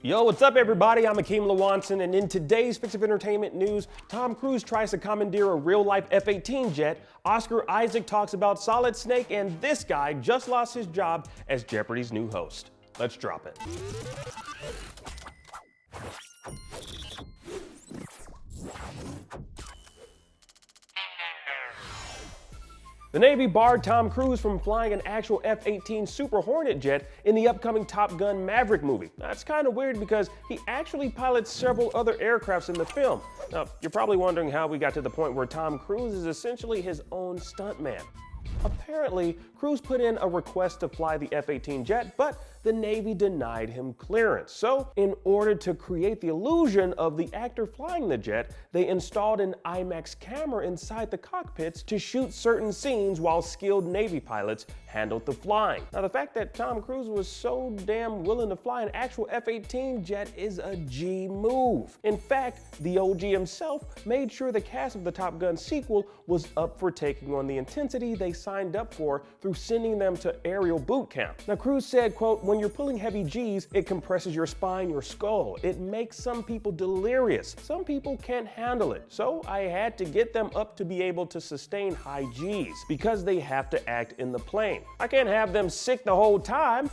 Yo, what's up everybody? I'm Akeem Lawanson, and in today's Fix of Entertainment news, Tom Cruise tries to commandeer a real-life F-18 jet, Oscar Isaac talks about Solid Snake, and this guy just lost his job as Jeopardy's new host. Let's drop it. The Navy barred Tom Cruise from flying an actual F-18 Super Hornet jet in the upcoming Top Gun Maverick movie. That's kind of weird because he actually pilots several other aircrafts in the film. Now, you're probably wondering how we got to the point where Tom Cruise is essentially his own stuntman. Apparently, Cruise put in a request to fly the F-18 jet, but the Navy denied him clearance. So, in order to create the illusion of the actor flying the jet, they installed an IMAX camera inside the cockpits to shoot certain scenes while skilled Navy pilots handled the flying. Now, the fact that Tom Cruise was so damn willing to fly an actual F-18 jet is a G move. In fact, the OG himself made sure the cast of the Top Gun sequel was up for taking on the intensity they signed up for through sending them to aerial boot camp. Now, Cruise said, quote, "When you're pulling heavy G's, it compresses your spine, your skull. It makes some people delirious. Some people can't handle it. So I had to get them up to be able to sustain high G's because they have to act in the plane. I can't have them sick the whole time."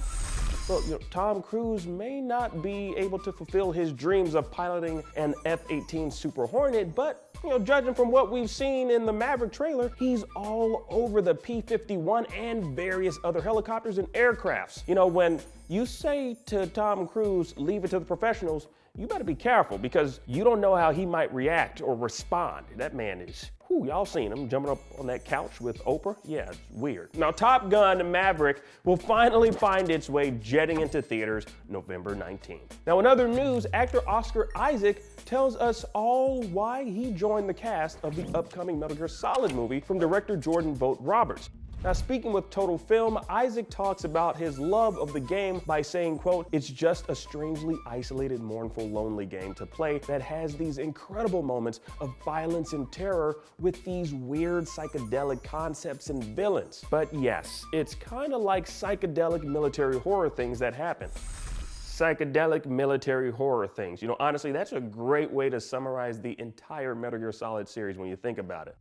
Well, Tom Cruise may not be able to fulfill his dreams of piloting an F-18 Super Hornet, but judging from what we've seen in the Maverick trailer, he's all over the P-51 and various other helicopters and aircrafts. When you say to Tom Cruise, leave it to the professionals, you better be careful because you don't know how he might react or respond. That man is, y'all seen him jumping up on that couch with Oprah? Yeah, it's weird. Now, Top Gun Maverick will finally find its way jetting into theaters November 19th. Now, in other news, actor Oscar Isaac tells us all why he joined the cast of the upcoming Metal Gear Solid movie from director Jordan Vogt Roberts. Now, speaking with Total Film, Isaac talks about his love of the game by saying, quote, "It's just a strangely isolated, mournful, lonely game to play that has these incredible moments of violence and terror with these weird psychedelic concepts and villains. But yes, it's kind of like psychedelic military horror things that happen." Psychedelic military horror things. Honestly, that's a great way to summarize the entire Metal Gear Solid series when you think about it.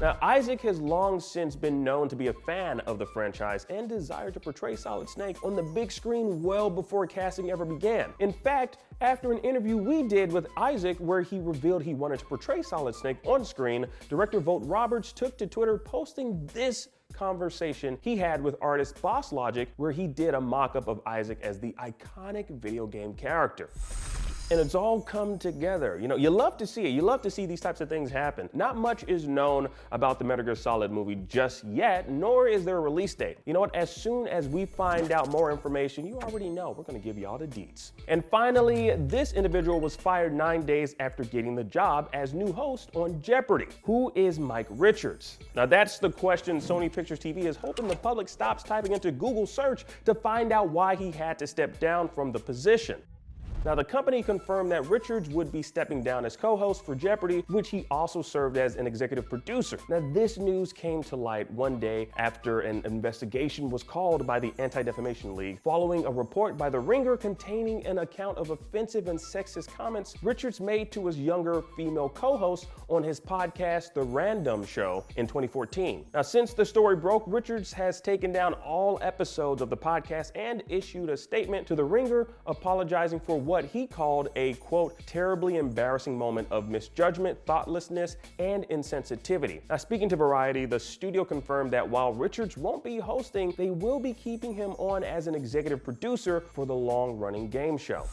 Now, Isaac has long since been known to be a fan of the franchise and desired to portray Solid Snake on the big screen well before casting ever began. In fact, after an interview we did with Isaac where he revealed he wanted to portray Solid Snake on screen, director Vogt Roberts took to Twitter posting this conversation he had with artist Boss Logic, where he did a mock-up of Isaac as the iconic video game character. And it's all come together. You love to see it. You love to see these types of things happen. Not much is known about the Metal Gear Solid movie just yet, nor is there a release date. You know what? As soon as we find out more information, you already know. We're gonna give you all the deets. And finally, this individual was fired 9 days after getting the job as new host on Jeopardy. Who is Mike Richards? Now that's the question Sony Pictures TV is hoping the public stops typing into Google search to find out why he had to step down from the position. Now, the company confirmed that Richards would be stepping down as co-host for Jeopardy, which he also served as an executive producer. Now, this news came to light one day after an investigation was called by the Anti-Defamation League following a report by The Ringer containing an account of offensive and sexist comments Richards made to his younger female co-host on his podcast, The Random Show, in 2014. Now, since the story broke, Richards has taken down all episodes of the podcast and issued a statement to The Ringer apologizing for what he called a, quote, terribly embarrassing moment of misjudgment, thoughtlessness, and insensitivity. Now, speaking to Variety, the studio confirmed that while Richards won't be hosting, they will be keeping him on as an executive producer for the long-running game show.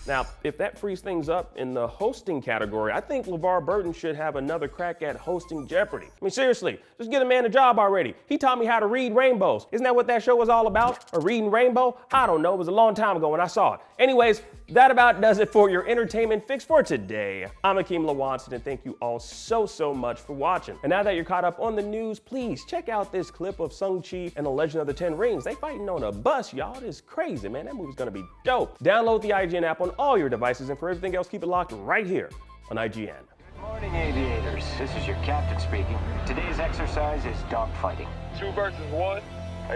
Now, if that frees things up in the hosting category, I think LeVar Burton should have another crack at hosting Jeopardy. I mean, seriously, just get a man a job already. He taught me how to read rainbows. Isn't that what that show was all about? A reading rainbow? I don't know. It was a long time ago when I saw it. Anyways, that about does it for your entertainment fix for today. I'm Akeem Lawanson, and thank you all so much for watching. And now that you're caught up on the news, please check out this clip of Shang-Chi and the Legend of the Ten Rings. They fighting on a bus, y'all. This is crazy, man. That movie's gonna be dope. Download the IGN app on all your devices, and for everything else, keep it locked right here on IGN. Good morning, aviators. This is your captain speaking. Today's exercise is dogfighting. 2 versus 1?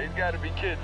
He's gotta be kidding.